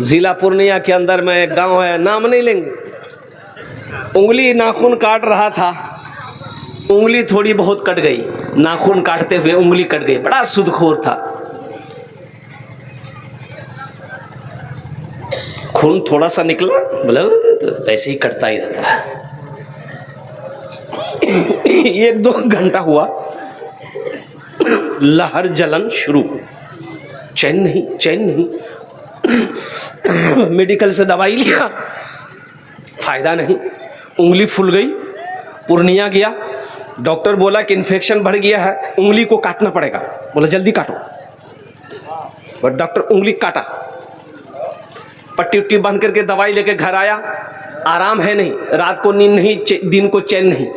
जिला पूर्णिया के अंदर में एक गांव है, नाम नहीं लेंगे। उंगली नाखून काट रहा था, उंगली थोड़ी बहुत कट गई, नाखून काटते हुए उंगली कट गई। बड़ा सूदखोर था, खून थोड़ा सा निकला, बोला तो ऐसे ही कटता ही रहता है। 1-2 घंटा हुआ, लहर जलन शुरू, चैन नहीं। मेडिकल से दवाई लिया, फायदा नहीं, उंगली फूल गई। पूर्णिया गया, डॉक्टर बोला कि इन्फेक्शन बढ़ गया है, उंगली को काटना पड़ेगा। बोला जल्दी काटो, बट डॉक्टर उंगली काटा, पट्टी उट्टी बांध करके दवाई लेके घर आया। आराम है नहीं, रात को नींद नहीं, दिन को चैन नहीं,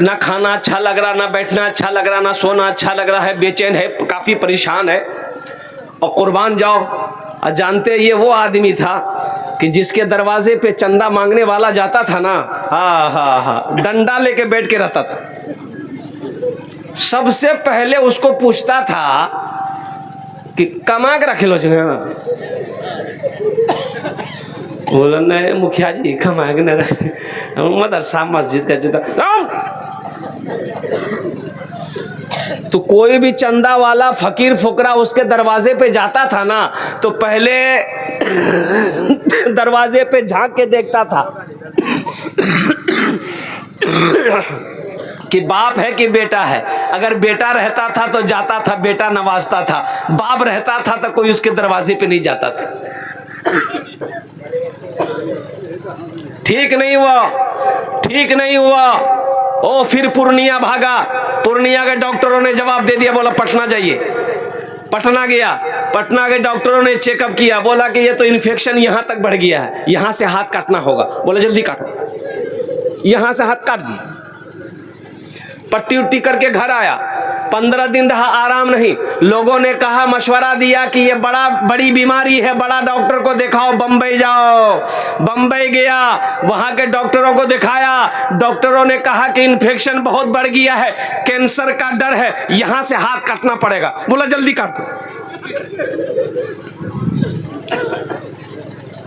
ना खाना अच्छा लग रहा, ना बैठना अच्छा लग रहा, ना सोना अच्छा लग रहा है, बेचैन है, काफ़ी परेशान है। और कुर्बान जाओ, और जानते ये वो आदमी था कि जिसके दरवाजे पे चंदा मांगने वाला जाता था ना, हाँ, डंडा लेके बैठ के रहता था। सबसे पहले उसको पूछता था कि कमा के रख लो जो है। बोला नहीं मुखिया जी, कमा के नहीं रख, मदरसा मस्जिद का जितना। तो कोई भी चंदा वाला फकीर फुकरा उसके दरवाजे पे जाता था ना, तो पहले दरवाजे पे झांक के देखता था कि बाप है कि बेटा है। अगर बेटा रहता था तो जाता था, बेटा नवाजता था। बाप रहता था तो कोई उसके दरवाजे पे नहीं जाता था। ठीक नहीं हुआ। ओ फिर पूर्णिया भागा। पूर्णिया के डॉक्टरों ने जवाब दे दिया, बोला पटना जाइए। पटना गया, पटना के डॉक्टरों ने चेकअप किया, बोला कि ये तो इन्फेक्शन यहाँ तक बढ़ गया है, यहाँ से हाथ काटना होगा। बोला जल्दी काटो, यहाँ से हाथ काट दिया। पट्टी उट्टी करके घर आया, 15 दिन रहा, आराम नहीं। लोगों ने कहा, मशवरा दिया कि ये बड़ी बीमारी है, बड़ा डॉक्टर को दिखाओ, बम्बई जाओ। बम्बई गया, वहाँ के डॉक्टरों को दिखाया। डॉक्टरों ने कहा कि इन्फेक्शन बहुत बढ़ गया है, कैंसर का डर है, यहाँ से हाथ काटना पड़ेगा। बोला जल्दी काट दो।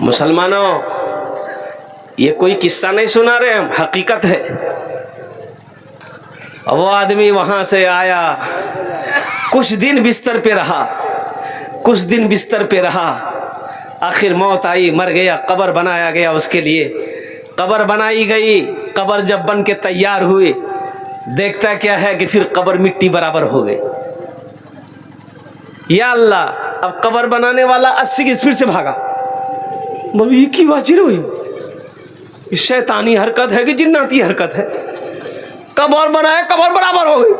मुसलमानों, ये कोई किस्सा नहीं सुना रहे हम, हकीकत है। वो आदमी वहां से आया, कुछ दिन बिस्तर पे रहा, आखिर मौत आई, मर गया। कब्र बनाया गया उसके लिए, कब्र बनाई गई। कब्र जब बन के तैयार हुए, देखता क्या है कि फिर कब्र मिट्टी बराबर हो गई। या अल्लाह, अब कब्र बनाने वाला 80 की स्पीड से भागा। ये की वाजिर हुई, शैतानी हरकत है कि जिन्नाती हरकत है। कब्र बनाए, कब्र बराबर हो गई।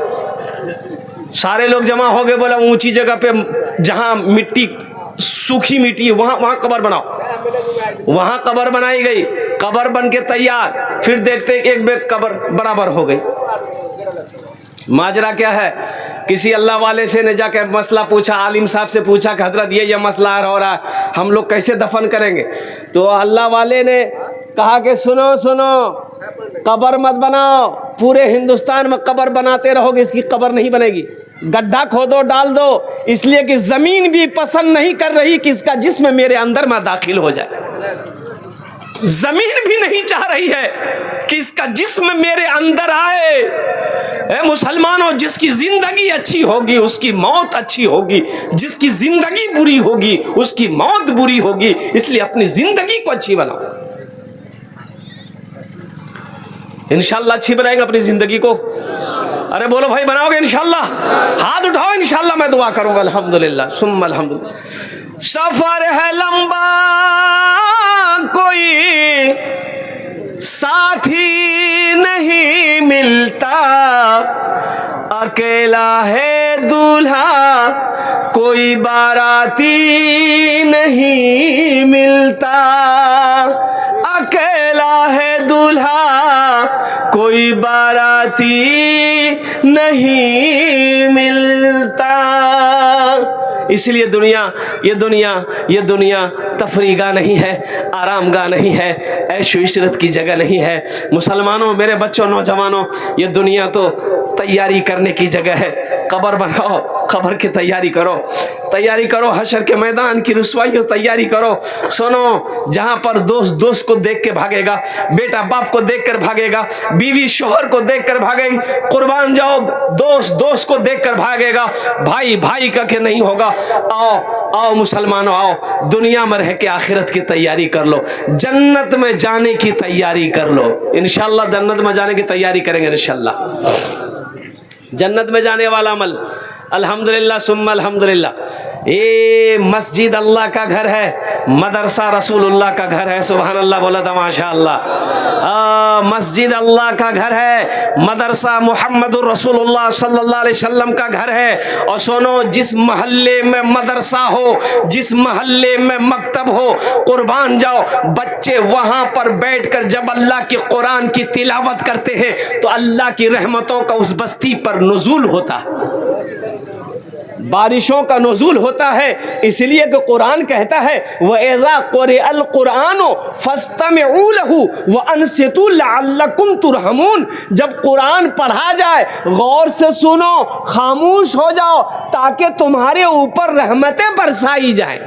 सारे लोग जमा हो गए, बोला ऊंची जगह पे जहां मिट्टी, सूखी मिट्टी है, वहां कब्र बनाओ। वहां कब्र बनाई गई, कब्र बन के तैयार। फिर देखते एक बेग कब्र बराबर हो गई। माजरा क्या है? किसी अल्लाह वाले से ने जाकर मसला पूछा, आलिम साहब से पूछा कि हजरत ये मसला हो रहा है, हम लोग कैसे दफन करेंगे? तो अल्लाह वाले ने कहा कि सुनो, कब्र मत बनाओ, पूरे हिंदुस्तान में कब्र बनाते रहोगे, इसकी कब्र नहीं बनेगी। गड्ढा खोदो, डाल दो, इसलिए कि जमीन भी पसंद नहीं कर रही कि इसका जिस्म मेरे अंदर में दाखिल हो जाए। जमीन भी नहीं चाह रही है कि इसका जिस्म मेरे अंदर आए। ए मुसलमानों, जिसकी जिंदगी अच्छी होगी उसकी मौत अच्छी होगी, जिसकी जिंदगी बुरी होगी उसकी मौत बुरी होगी। इसलिए अपनी जिंदगी को अच्छी बनाओ। इंशाल्लाह अच्छी बनाएंगे अपनी जिंदगी को। अरे बोलो भाई, बनाओगे इंशाल्लाह? हाथ उठाओ, इंशाल्लाह मैं दुआ करूंगा। अल्हम्दुलिल्लाह सुम्मा अल्हम्दुलिल्लाह। सफर है लंबा, कोई साथी नहीं मिलता, अकेला है दूल्हा, कोई बाराती नहीं मिलता। अकेला है दूल्हा, कोई बाराती नहीं मिलता। इसलिए ये दुनिया तफरीगाह नहीं है, आरामगाह नहीं है, ऐशो इशरत की जगह नहीं है। मुसलमानों, मेरे बच्चों, नौजवानों, ये दुनिया तो तैयारी करने की जगह है। कब्र बनाओ, कब्र की तैयारी करो। तैयारी करो हशर के मैदान की रुसवाइयों, तैयारी करो। सुनो, जहाँ पर दोस्त दोस्त को देख के भागेगा, बेटा बाप को देख कर भागेगा, बीवी शोहर को देख कर भागेगी, कुर्बान जाओ, दोस्त दोस्त को देख कर भागेगा, भाई भाई का के नहीं होगा। आओ आओ मुसलमानों, आओ, दुनिया में रह के आखिरत की तैयारी कर लो, जन्नत में जाने की तैयारी कर लो। इंशाअल्लाह जन्नत में जाने की तैयारी करेंगे इंशाअल्लाह। जन्नत में जाने वाला अमल, अल्हम्दुलिल्लाह सुम्मा अल्हम्दुलिल्लाह। ये मस्जिद अल्लाह का घर है, मदरसा रसूलुल्लाह का घर है। सुभान अल्लाह बोला था माशाअल्लाह। मस्जिद अल्लाह का घर है, मदरसा मुहम्मदुर रसूलुल्लाह सल्लल्लाहु अलैहि वसल्लम का घर है। और सुनो, जिस मोहल्ले में मदरसा हो, जिस मोहल्ले में मकतब हो, कुर्बान जाओ, बच्चे वहाँ पर बैठकर जब अल्लाह की कुरान की तिलावत करते हैं तो अल्लाह की रहमतों का उस बस्ती पर नुज़ूल होता है, बारिशों का नुज़ूल होता है। इसलिए कि कुरान कहता है वइज़ा क़ुरिअल क़ुरआनु फ़स्तमिऊ लहू व अंसितू लअल्लकुम तुरहमून। जब कुरान पढ़ा जाए गौर से सुनो, खामोश हो जाओ, ताकि तुम्हारे ऊपर रहमतें बरसाई जाएं।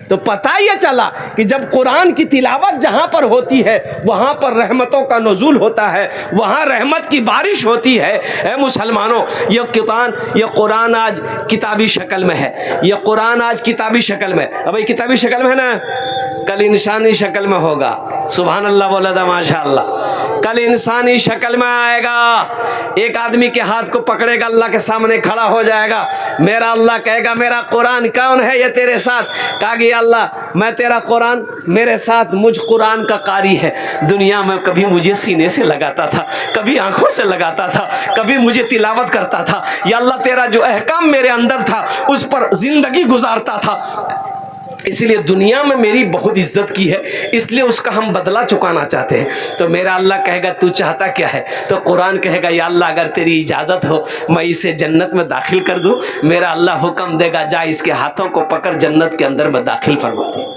तो पता ये चला कि जब कुरान की तिलावत जहाँ पर होती है वहाँ पर रहमतों का नुज़ूल होता है, वहाँ रहमत की बारिश होती है। ऐ मुसलमानों, ये कुरान आज किताबी शक्ल में है, ये कुरान आज किताबी शक्ल में, अब ये किताबी शक्ल में है ना, कल इंसानी शक्ल में होगा। सुभान अल्लाह बोला था माशाअल्लाह। कल इंसानी शक्ल में आएगा, एक आदमी के हाथ को पकड़ेगा, अल्लाह के सामने खड़ा हो जाएगा। मेरा अल्लाह कहेगा मेरा कुरान कौन है ये तेरे साथ? कहा अल्लाह मैं तेरा कुरान मेरे साथ, मुझ कुरान का कारी है। दुनिया में कभी मुझे सीने से लगाता था, कभी आंखों से लगाता था, कभी मुझे तिलावत करता था। या अल्लाह तेरा जो अहकाम मेरे अंदर था उस पर जिंदगी गुजारता था, इसलिए दुनिया में मेरी बहुत इज्जत की है, इसलिए उसका हम बदला चुकाना चाहते हैं। तो मेरा अल्लाह कहेगा तू चाहता क्या है? तो कुरान कहेगा या अल्लाह अगर तेरी इजाज़त हो मैं इसे जन्नत में दाखिल कर दूँ। मेरा अल्लाह हुक्म देगा जा इसके हाथों को पकड़ जन्नत के अंदर में दाखिल फरमा दे।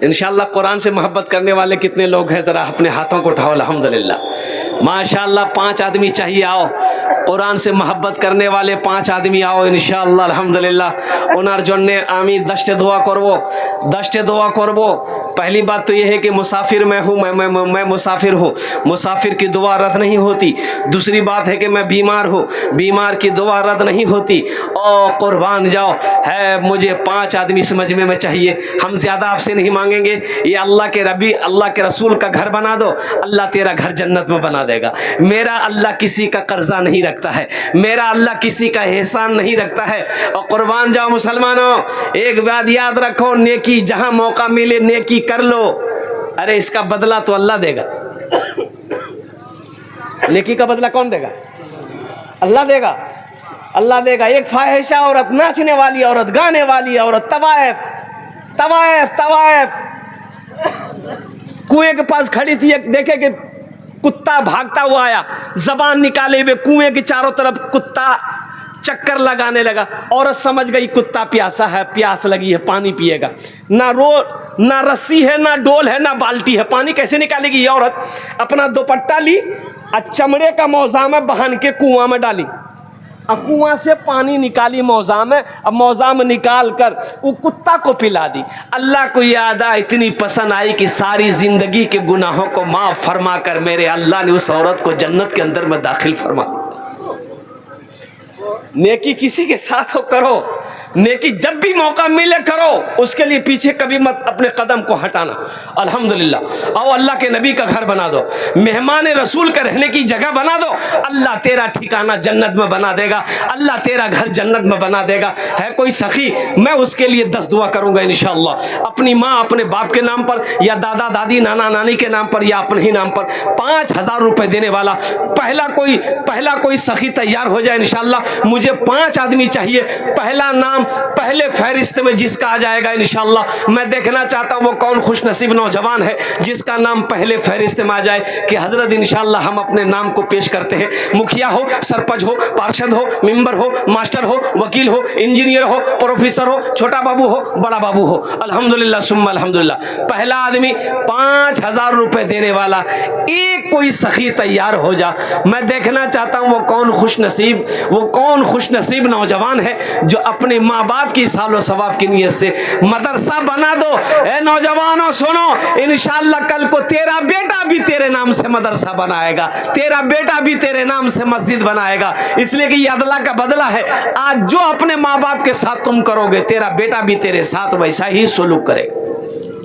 इंशाअल्लाह कुरान से मोहब्बत करने वाले कितने लोग हैं? ज़रा अपने हाथों को उठाओ। अल्हम्दुलिल्लाह माशाअल्लाह 5 आदमी चाहिए। आओ, कुरान से मोहब्बत करने वाले 5 आदमी आओ इंशाअल्लाह अल्हम्दुलिल्लाह। उनार जन्ने आमी दस्ते दुआ करबो। पहली बात तो यह है कि मुसाफिर मैं हूँ, मैं मुसाफिर हूँ, मुसाफिर की दुआ रद्द नहीं होती। दूसरी बात है कि मैं बीमार हूँ, बीमार की दुआ रद्द नहीं होती। और कुर्बान जाओ है, मुझे 5 आदमी समझ में चाहिए, हम ज़्यादा आपसे नहीं मांगेंगे। ये अल्लाह के रबी अल्लाह के रसूल का घर बना दो, अल्लाह तेरा घर जन्नत में बना देगा। मेरा अल्लाह किसी का कर्जा नहीं रखता है, मेरा अल्लाह किसी का एहसान नहीं रखता है। और कुर्बान जाओ मुसलमानों, एक बात याद रखो, नेकी जहाँ मौका मिले नेकी कर लो। अरे इसका बदला तो अल्लाह देगा, नेकी का बदला कौन देगा? अल्लाह देगा, अल्लाह देगा। एक फाहिशा औरत, नाचने वाली औरत, गाने वाली औरत, तवायफ कुएं के पास खड़ी थी, देखे कि कुत्ता भागता हुआ आया, जबान निकाले हुए कुएं के चारों तरफ कुत्ता चक्कर लगाने लगा। औरत समझ गई कुत्ता प्यासा है, प्यास लगी है, पानी पिएगा। ना रस्सी है, ना डोल है, ना बाल्टी है, पानी कैसे निकालेगी? ये औरत अपना दुपट्टा ली और चमड़े का मौजा बहान के कुआं में डाली, अब कुआं से पानी निकाली मौजा में, अब मौजा में निकाल कर वो कुत्ता को पिला दी। अल्लाह को याद आ, इतनी पसंद आई कि सारी जिंदगी के गुनाहों को माफ़ फरमा कर मेरे अल्लाह ने उस औरत को जन्नत के अंदर में दाखिल फरमा दिया। नेकी किसी के साथ हो करो, नेकी जब भी मौका मिले करो, उसके लिए पीछे कभी मत अपने कदम को हटाना। अल्हम्दुलिल्लाह। आओ अल्लाह के नबी का घर बना दो, मेहमान रसूल का रहने की जगह बना दो, अल्लाह तेरा ठिकाना जन्नत में बना देगा, अल्लाह तेरा घर जन्नत में बना देगा। है कोई सखी, मैं उसके लिए 10 दुआ करूंगा इंशाअल्लाह, अपनी माँ अपने बाप के नाम पर या दादा दादी नाना नानी के नाम पर या अपने ही नाम पर 5000 रुपये देने वाला पहला कोई सखी तैयार हो जाए इंशाअल्लाह। मुझे 5 आदमी चाहिए, पहला नाम नाम पहले फहरिस्त में जिसका आ जाएगा इंशाअल्लाह, मैं देखना चाहता हूँ वो कौन खुशनसीब नौजवान है जिसका नाम पहले फहरिस्त में आ जाए कि हजरत इंशाअल्लाह हम अपने नाम को पेश करते हैं। मुखिया हो, सरपंच हो, पार्षद हो, मेंबर हो, मास्टर हो, वकील हो, इंजीनियर हो, प्रोफेसर हो, छोटा बाबू हो, बड़ा बाबू हो, अल्हम्दुलिल्लाह सुम्मा अल्हम्दुलिल्लाह। पहला आदमी 5,000 रुपए देने वाला, एक कोई सखी तैयार हो जा। मैं देखना चाहता हूँ वो कौन खुशनसीब नौजवान है जो अपने माँ बाप की सालो सवाब की नीयत से मदरसा बना दो। ए नौजवानों सुनो, इंशाअल्लाह कल को तेरा बेटा भी तेरे नाम से मदरसा बनाएगा, तेरा बेटा भी तेरे नाम से मस्जिद बनाएगा। इसलिए कि ये अदला का बदला है। आज जो अपने माँ बाप के साथ तुम करोगे, तेरा बेटा भी तेरे साथ वैसा ही सलूक करेगा।